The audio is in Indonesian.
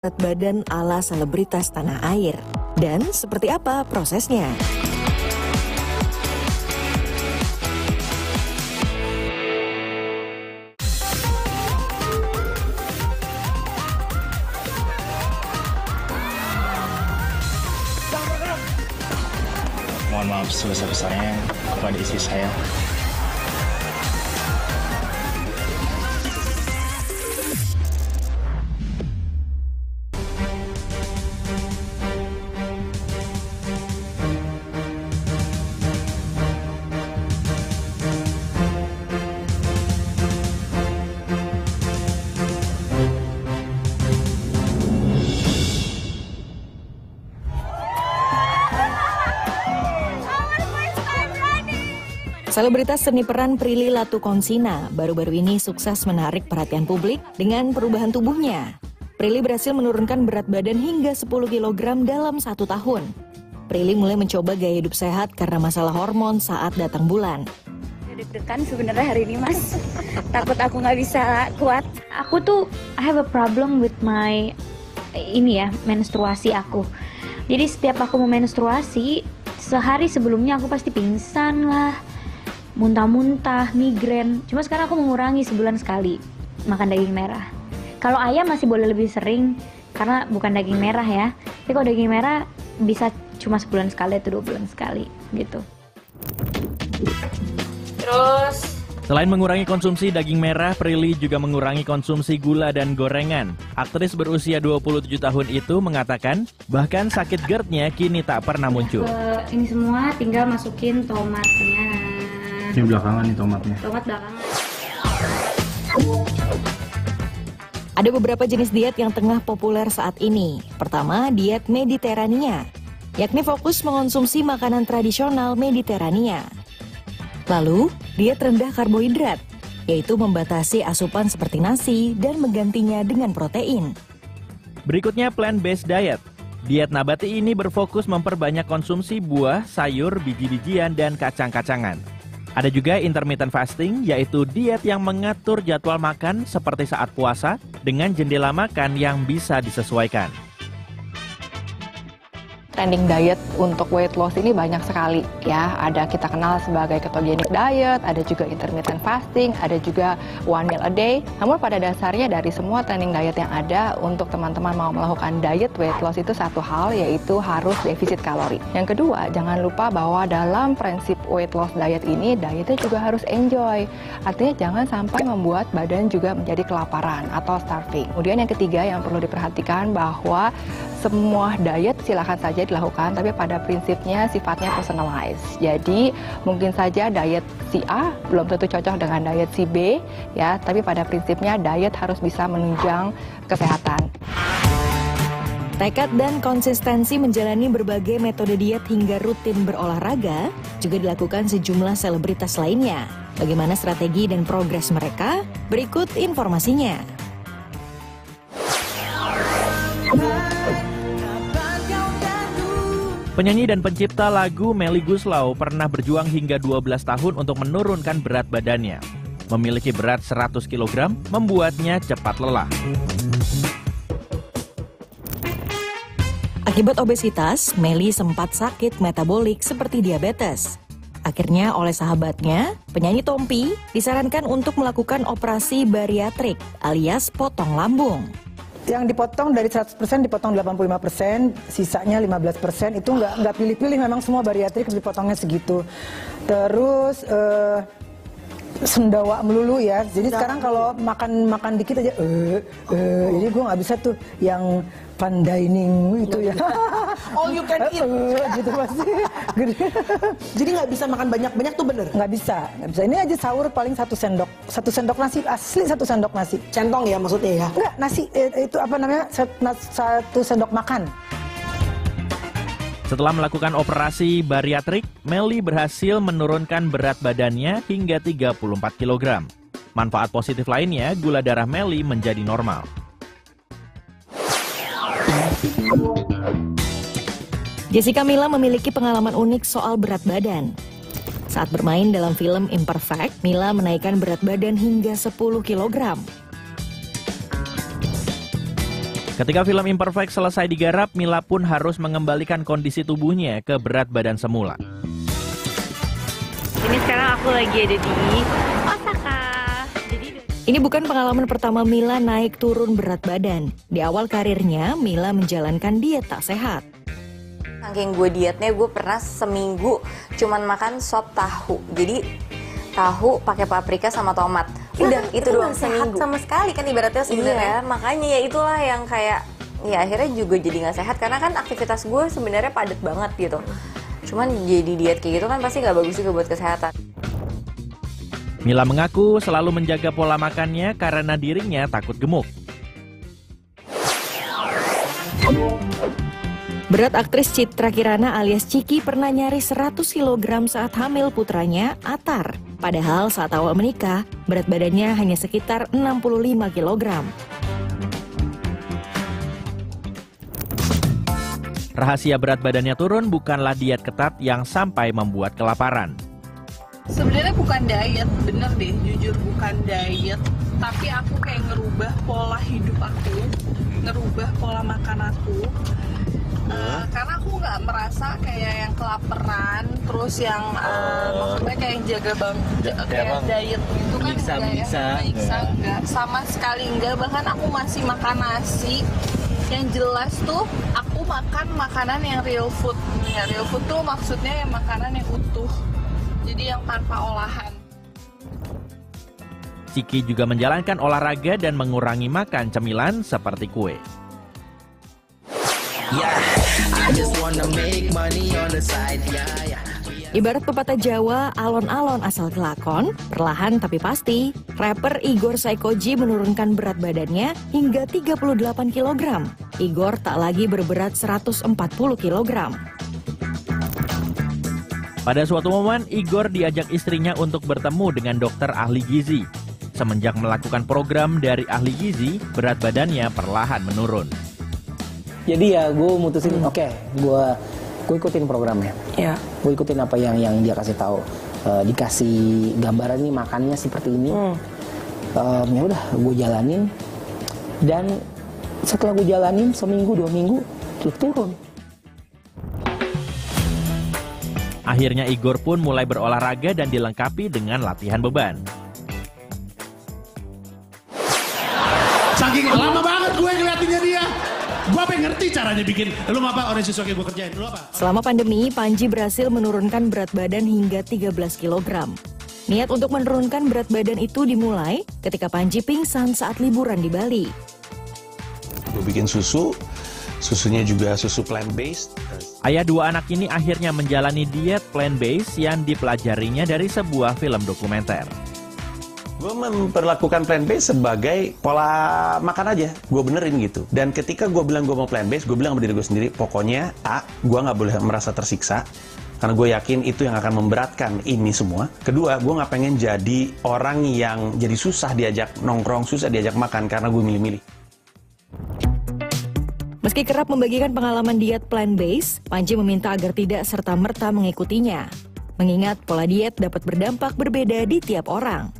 berat badan ala selebritas tanah air. Dan seperti apa prosesnya? Mohon maaf sebesar-besarnya kepada istri saya. Selebritas seni peran Prilly Latuconsina baru-baru ini sukses menarik perhatian publik dengan perubahan tubuhnya. Prilly berhasil menurunkan berat badan hingga 10 kg dalam 1 tahun. Prilly mulai mencoba gaya hidup sehat karena masalah hormon saat datang bulan. Deg-degan sebenarnya hari ini, Mas. Takut aku nggak bisa kuat. Aku tuh I have a problem with my menstruasi aku. Jadi setiap aku mau menstruasi, sehari sebelumnya aku pasti pingsan lah, muntah-muntah, migrain. Cuma sekarang aku mengurangi sebulan sekali makan daging merah. Kalau ayam masih boleh lebih sering karena bukan daging merah ya. Tapi kalau daging merah bisa cuma sebulan sekali atau 2 bulan sekali gitu. Terus selain mengurangi konsumsi daging merah, Prilly juga mengurangi konsumsi gula dan gorengan. Aktris berusia 27 tahun itu mengatakan bahkan sakit GERD-nya kini tak pernah muncul. Ini semua tinggal masukin tomatnya. Ini belakangan nih tomatnya. Tomat belakangan. Ada beberapa jenis diet yang tengah populer saat ini. Pertama, diet Mediterania, yakni fokus mengonsumsi makanan tradisional Mediterania. Lalu, diet rendah karbohidrat, yaitu membatasi asupan seperti nasi dan menggantinya dengan protein. Berikutnya plant-based diet. Diet nabati ini berfokus memperbanyak konsumsi buah, sayur, biji-bijian, dan kacang-kacangan. Ada juga intermittent fasting, yaitu diet yang mengatur jadwal makan seperti saat puasa dengan jendela makan yang bisa disesuaikan. Trending diet untuk weight loss ini banyak sekali ya. Ada kita kenal sebagai ketogenic diet, ada juga intermittent fasting, ada juga one meal a day. Namun pada dasarnya dari semua trending diet yang ada, untuk teman-teman mau melakukan diet weight loss itu satu hal, yaitu harus defisit kalori. Yang kedua, jangan lupa bahwa dalam prinsip weight loss diet ini, dietnya juga harus enjoy. Artinya jangan sampai membuat badan juga menjadi kelaparan atau starving. Kemudian yang ketiga yang perlu diperhatikan bahwa semua diet silakan saja dilakukan, tapi pada prinsipnya sifatnya personalized. Jadi mungkin saja diet si A belum tentu cocok dengan diet si B ya, tapi pada prinsipnya diet harus bisa menunjang kesehatan. Tekad dan konsistensi menjalani berbagai metode diet hingga rutin berolahraga juga dilakukan sejumlah selebritas lainnya. Bagaimana strategi dan progres mereka? Berikut informasinya. Penyanyi dan pencipta lagu Melly Goeslaw pernah berjuang hingga 12 tahun untuk menurunkan berat badannya. Memiliki berat 100 kg membuatnya cepat lelah. Akibat obesitas, Melly sempat sakit metabolik seperti diabetes. Akhirnya oleh sahabatnya, penyanyi Tompi, disarankan untuk melakukan operasi bariatrik alias potong lambung. Yang dipotong dari 100% dipotong 85%, sisanya 15%, itu nggak pilih-pilih, memang semua bariatrik dipotongnya segitu. Terus sendawa melulu ya, jadi sekarang kalau makan dikit aja, jadi gue nggak bisa tuh yang fine dining itu ya. All you can eat. Gitu pasti. Jadi nggak bisa makan banyak-banyak tuh bener? Nggak bisa. Ini aja sahur paling 1 sendok nasi, asli 1 sendok nasi. Centong ya maksudnya ya? Enggak, nasi itu apa namanya, 1 sendok makan. Setelah melakukan operasi bariatrik, Melly berhasil menurunkan berat badannya hingga 34 kg. Manfaat positif lainnya, gula darah Melly menjadi normal. Jessica Milla memiliki pengalaman unik soal berat badan. Saat bermain dalam film Imperfect, Milla menaikkan berat badan hingga 10 kg. Ketika film Imperfect selesai digarap, Mila pun harus mengembalikan kondisi tubuhnya ke berat badan semula. Ini sekarang aku lagi ada di Osaka. Ini bukan pengalaman pertama Mila naik turun berat badan. Di awal karirnya, Mila menjalankan diet tak sehat. Saking gue dietnya, gue pernah seminggu cuman makan sop tahu. Jadi tahu pakai paprika sama tomat. Udah itu doang seminggu. Sama sekali kan ibaratnya sebenarnya. Iya, makanya ya itulah yang kayak ya akhirnya juga jadi nggak sehat karena kan aktivitas gue sebenarnya padat banget gitu. Cuman jadi diet kayak gitu kan pasti nggak bagus juga buat kesehatan. Mila mengaku selalu menjaga pola makannya karena dirinya takut gemuk. Berat aktris Citra Kirana alias Ciki pernah nyaris 100 kg saat hamil putranya, Atar. Padahal saat awal menikah, berat badannya hanya sekitar 65 kg. Rahasia berat badannya turun bukanlah diet ketat yang sampai membuat kelaparan. Sebenarnya bukan diet, bener deh, jujur bukan diet. Tapi aku kayak ngerubah pola hidup aku, ngerubah pola makan aku. Karena aku nggak merasa kayak yang kelaparan, terus yang maksudnya kayak yang jaga kayak diet gitu kan enggak, sama sekali enggak. Bahkan aku masih makan nasi. Yang jelas tuh aku makan makanan yang real food. Ya, real food tuh maksudnya yang makanan yang utuh. Jadi yang tanpa olahan. Ciki juga menjalankan olahraga dan mengurangi makan cemilan seperti kue. Ibarat pepatah Jawa, alon-alon asal kelakon, perlahan tapi pasti, rapper Igor Saikoji menurunkan berat badannya hingga 38 kg. Igor tak lagi berberat 140 kg. Pada suatu momen, Igor diajak istrinya untuk bertemu dengan dokter ahli gizi. Semenjak melakukan program dari ahli gizi, berat badannya perlahan menurun. Jadi ya gue mutusin, oke, gue ikutin programnya. Ya. Gue ikutin apa yang dia kasih tahu. Dikasih gambaran nih makannya seperti ini. Ya udah, gue jalanin. Dan setelah gue jalanin seminggu 2 minggu, turun. Akhirnya Igor pun mulai berolahraga dan dilengkapi dengan latihan beban. Saking lama banget gue ngeliatinnya dia. Gue pengen ngerti caranya bikin. Lu apa orang sesuatu yang gue kerjain? Lu apa? Selama pandemi, Panji berhasil menurunkan berat badan hingga 13 kg. Niat untuk menurunkan berat badan itu dimulai ketika Panji pingsan saat liburan di Bali. Gue bikin susu, susunya juga susu plant-based. Ayah 2 anak ini akhirnya menjalani diet plant-based yang dipelajarinya dari sebuah film dokumenter. Gue memperlakukan plant-based sebagai pola makan aja. Gue benerin gitu. Dan ketika gue bilang gue mau plant-based, gue bilang sama diri gue sendiri, pokoknya gue nggak boleh merasa tersiksa. Karena gue yakin itu yang akan memberatkan ini semua. Kedua, gue nggak pengen jadi orang yang jadi susah diajak nongkrong, susah diajak makan karena gue milih-milih. Meski kerap membagikan pengalaman diet plant-based, Panji meminta agar tidak serta-merta mengikutinya. Mengingat pola diet dapat berdampak berbeda di tiap orang.